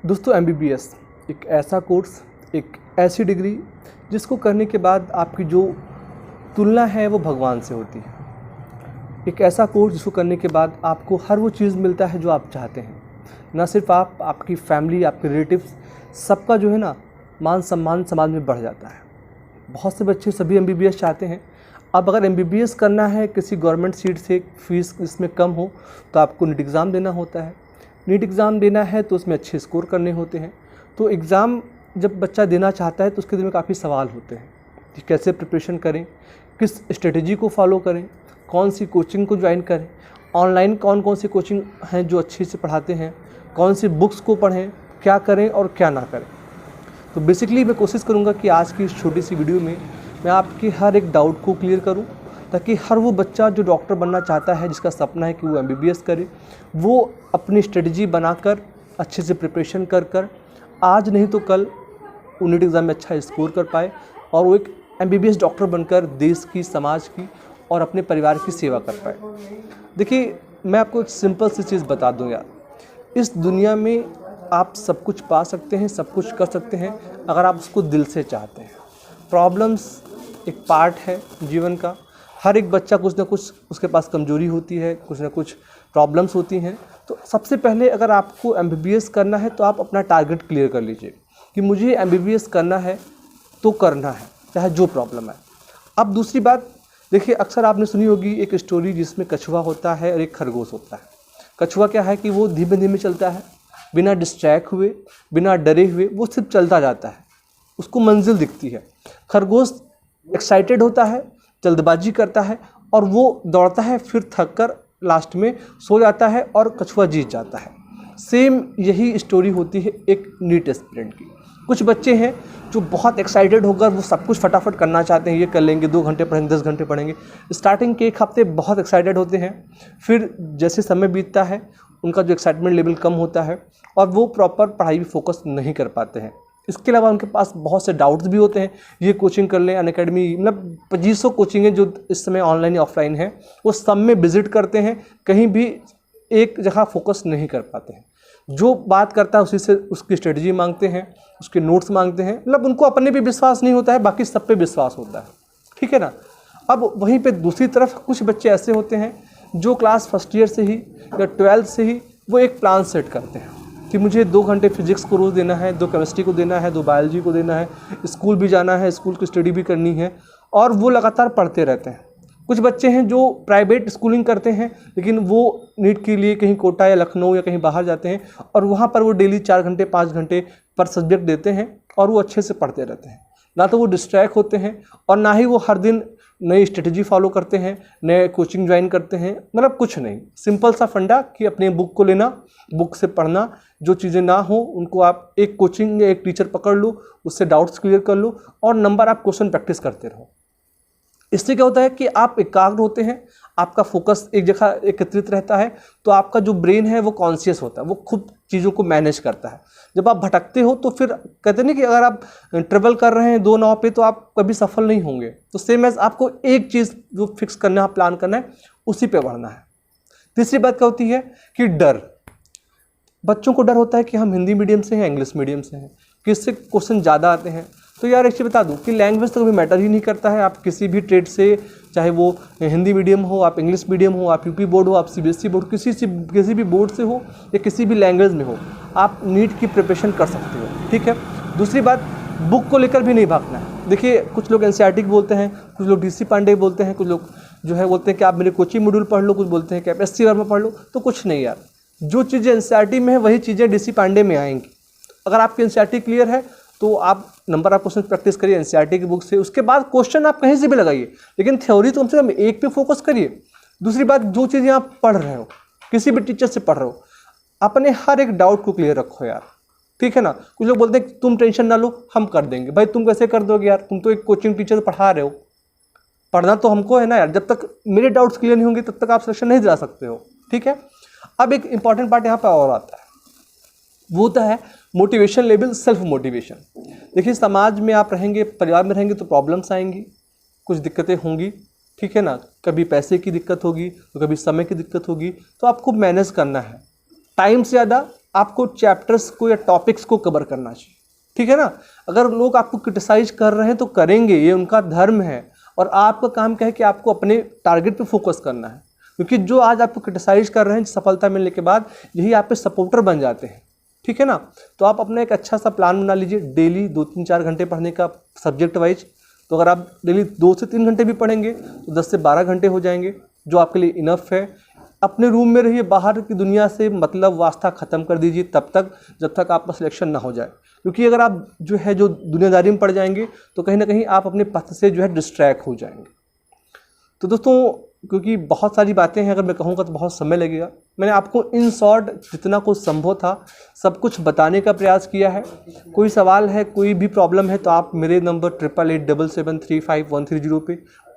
दोस्तों एमबीबीएस एक ऐसा कोर्स, एक ऐसी डिग्री जिसको करने के बाद आपकी जो तुलना है वो भगवान से होती है। एक ऐसा कोर्स जिसको करने के बाद आपको हर वो चीज़ मिलता है जो आप चाहते हैं। ना सिर्फ आप, आपकी फैमिली, आपके रिलेटिव्स, सबका जो है ना मान सम्मान समाज में बढ़ जाता है। बहुत से बच्चे सभी एमबीबीएस चाहते हैं। अब अगर एमबीबीएस करना है किसी गवर्नमेंट सीट से, फीस इसमें कम हो तो आपको नीट एग्ज़ाम देना होता है। नीट एग्ज़ाम देना है तो उसमें अच्छे स्कोर करने होते हैं। तो एग्ज़ाम जब बच्चा देना चाहता है तो उसके दिल में काफ़ी सवाल होते हैं कि कैसे प्रिपरेशन करें, किस स्ट्रेटजी को फॉलो करें, कौन सी कोचिंग को ज्वाइन करें, ऑनलाइन कौन कौन सी कोचिंग हैं जो अच्छे से पढ़ाते हैं, कौन सी बुक्स को पढ़ें, क्या करें और क्या ना करें। तो बेसिकली मैं कोशिश करूँगा कि आज की इस छोटी सी वीडियो में मैं आपके हर एक डाउट को क्लियर करूँ, ताकि हर वो बच्चा जो डॉक्टर बनना चाहता है, जिसका सपना है कि वो एमबीबीएस करे, वो अपनी स्ट्रेटजी बनाकर अच्छे से प्रिपरेशन कर आज नहीं तो कल नीट एग्ज़ाम में अच्छा स्कोर कर पाए और वो एक एमबीबीएस डॉक्टर बनकर देश की, समाज की और अपने परिवार की सेवा कर पाए। देखिए, मैं आपको एक सिंपल सी चीज़ बता दूं यार, इस दुनिया में आप सब कुछ पा सकते हैं, सब कुछ कर सकते हैं अगर आप उसको दिल से चाहते हैं। प्रॉब्लम्स एक पार्ट है जीवन का। हर एक बच्चा कुछ ना कुछ उसके पास कमजोरी होती है, कुछ ना कुछ प्रॉब्लम्स होती हैं। तो सबसे पहले अगर आपको एमबीबीएस करना है तो आप अपना टारगेट क्लियर कर लीजिए कि मुझे एमबीबीएस करना है तो करना है, चाहे जो प्रॉब्लम है। अब दूसरी बात देखिए, अक्सर आपने सुनी होगी एक स्टोरी जिसमें कछुआ होता है और एक खरगोश होता है। कछुआ क्या है कि वो धीमे धीमे चलता है, बिना डिस्ट्रैक्ट हुए, बिना डरे हुए, वो सिर्फ चलता जाता है, उसको मंजिल दिखती है। खरगोश एक्साइटेड होता है, जल्दबाजी करता है और वो दौड़ता है, फिर थक कर लास्ट में सो जाता है और कछुआ जीत जाता है। सेम यही स्टोरी होती है एक नीट एस्पिरेंट की। कुछ बच्चे हैं जो बहुत एक्साइटेड होकर वो सब कुछ फटाफट करना चाहते हैं, ये कर लेंगे, 2 घंटे पढ़ेंगे, 10 घंटे पढ़ेंगे। स्टार्टिंग के 1 हफ्ते बहुत एक्साइटेड होते हैं, फिर जैसे समय बीतता है उनका जो एक्साइटमेंट लेवल कम होता है और वो प्रॉपर पढ़ाई में फोकस नहीं कर पाते हैं। इसके अलावा उनके पास बहुत से डाउट्स भी होते हैं, ये कोचिंग कर लें, अनअकैडमी, मतलब 2500 कोचिंगें जो इस समय ऑनलाइन या ऑफलाइन है, वो सब में विजिट करते हैं, कहीं भी एक जगह फोकस नहीं कर पाते हैं। जो बात करता है उसी से उसकी स्ट्रेटजी मांगते हैं, उसके नोट्स मांगते हैं, मतलब उनको अपने पे विश्वास नहीं होता है, बाकी सब पे विश्वास होता है। ठीक है ना। अब वहीं पे दूसरी तरफ कुछ बच्चे ऐसे होते हैं जो क्लास फर्स्ट ईयर से ही या 12th से ही वो एक प्लान सेट करते हैं कि मुझे 2 घंटे फिजिक्स को रोज़ देना है, 2 केमिस्ट्री को देना है, 2 बायोलॉजी को देना है, स्कूल भी जाना है, स्कूल की स्टडी भी करनी है, और वो लगातार पढ़ते रहते हैं। कुछ बच्चे हैं जो प्राइवेट स्कूलिंग करते हैं, लेकिन वो नीट के लिए कहीं कोटा या लखनऊ या कहीं बाहर जाते हैं और वहाँ पर वो डेली 4 घंटे 5 घंटे पर सब्जेक्ट देते हैं और वो अच्छे से पढ़ते रहते हैं। ना तो वो डिस्ट्रैक्ट होते हैं और ना ही वो हर दिन नई स्ट्रेटजी फॉलो करते हैं, नए कोचिंग ज्वाइन करते हैं, मतलब कुछ नहीं। सिंपल सा फंडा कि अपने बुक को लेना, बुक से पढ़ना, जो चीज़ें ना हो उनको आप एक कोचिंग या एक टीचर पकड़ लो, उससे डाउट्स क्लियर कर लो और नंबर आप क्वेश्चन प्रैक्टिस करते रहो। इससे क्या होता है कि आप एकाग्र होते हैं, आपका फोकस एक जगह एकत्रित रहता है, तो आपका जो ब्रेन है वो कॉन्शियस होता है, वो खुद चीज़ों को मैनेज करता है। जब आप भटकते हो तो फिर कहते नहीं कि अगर आप ट्रेवल कर रहे हैं 2 नाव पे तो आप कभी सफल नहीं होंगे। तो सेम एज आपको एक चीज़ जो फिक्स करना है, प्लान करना है, उसी पे बढ़ना है। तीसरी बात क्या होती है कि डर। बच्चों को डर होता है कि हम हिंदी मीडियम से हैं, इंग्लिश मीडियम से हैं, किससे क्वेश्चन ज़्यादा आते हैं। तो यार एक चीज़ बता दूं कि लैंग्वेज तो कभी मैटर ही नहीं करता है। आप किसी भी ट्रेड से, चाहे वो हिंदी मीडियम हो, आप इंग्लिश मीडियम हो, आप यूपी बोर्ड हो, आप सीबीएसई बोर्ड, किसी भी बोर्ड से हो या किसी भी लैंग्वेज में हो, आप नीट की प्रिपरेशन कर सकते हो। ठीक है। दूसरी बात, बुक को लेकर भी नहीं भागना है। देखिए, कुछ लोग एनसीईआरटी बोलते हैं, कुछ लोग डीसी पांडे बोलते हैं, कुछ लोग जो है बोलते हैं कि आप मेरे कोचिंग मॉड्यूल पढ़ लो, कुछ बोलते हैं कि आप एससी वर्मा पढ़ लो। तो कुछ नहीं यार, जो चीज़ें एनसीईआरटी में है वही चीज़ें डीसी पांडे में आएंगी। अगर आपकी एनसीईआरटी क्लियर है तो आप नंबर ऑफ क्वेश्चन प्रैक्टिस करिए एनसीईआरटी की बुक से। उसके बाद क्वेश्चन आप कहीं से भी लगाइए, लेकिन थ्योरी तो कम से कम एक पे फोकस करिए। दूसरी बात, जो चीज़ें आप पढ़ रहे हो, किसी भी टीचर से पढ़ रहे हो, अपने हर एक डाउट को क्लियर रखो यार। ठीक है ना। कुछ लोग बोलते हैं तुम टेंशन ना लो, हम कर देंगे। भाई तुम कैसे कर दोगे यार, तुम तो एक कोचिंग टीचर पढ़ा रहे हो, पढ़ना तो हमको है ना यार। जब तक मेरे डाउट्स क्लियर नहीं होंगे तब तक आप सिलेक्शन नहीं दिला सकते हो। ठीक है। अब एक इंपॉर्टेंट पार्ट यहाँ पर और आता है, वो होता है मोटिवेशन लेवल, सेल्फ मोटिवेशन। देखिए, समाज में आप रहेंगे, परिवार में रहेंगे तो प्रॉब्लम्स आएंगी, कुछ दिक्कतें होंगी। ठीक है ना। कभी पैसे की दिक्कत होगी तो कभी समय की दिक्कत होगी, तो आपको मैनेज करना है। टाइम से ज़्यादा आपको चैप्टर्स को या टॉपिक्स को कवर करना चाहिए, ठीक है ना। अगर लोग आपको क्रिटिसाइज कर रहे हैं तो करेंगे, ये उनका धर्म है, और आपका काम क्या है कि आपको अपने टारगेट पे फोकस करना है, क्योंकि जो आज आपको क्रिटिसाइज कर रहे हैं सफलता मिलने के बाद यही आप पे सपोर्टर बन जाते हैं, ठीक है ना। तो आप अपना एक अच्छा सा प्लान बना लीजिए, डेली 2-3-4 घंटे पढ़ने का सब्जेक्ट वाइज। तो अगर आप डेली 2 से 3 घंटे भी पढ़ेंगे तो 10 से 12 घंटे हो जाएंगे, जो आपके लिए इनफ है। अपने रूम में रहिए, बाहर की दुनिया से मतलब वास्ता ख़त्म कर दीजिए तब तक जब तक आपका सिलेक्शन ना हो जाए, क्योंकि अगर आप जो दुनियादारी में पड़ जाएंगे तो कहीं ना कहीं आप अपने पथ से डिस्ट्रैक्ट हो जाएंगे। तो दोस्तों, क्योंकि बहुत सारी बातें हैं, अगर मैं कहूँगा तो बहुत समय लगेगा। मैंने आपको इन शॉर्ट जितना कुछ संभव था सब कुछ बताने का प्रयास किया है। कोई सवाल है, कोई भी प्रॉब्लम है तो आप मेरे नंबर 8887735130 पे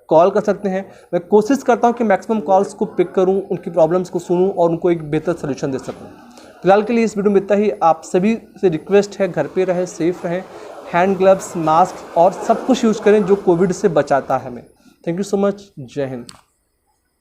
कॉल कर सकते हैं। मैं कोशिश करता हूं कि मैक्सिमम कॉल्स को पिक करूं, उनकी प्रॉब्लम्स को सुनूं और उनको एक बेहतर सोल्यूशन दे सकूं। फिलहाल के लिए इस वीडियो में इतना ही। आप सभी से रिक्वेस्ट है, घर पे रहें, सेफ रहें, हैंड ग्लव्स, मास्क और सब कुछ यूज़ करें जो कोविड से बचाता है हमें। Thank you so much. जय हिंद।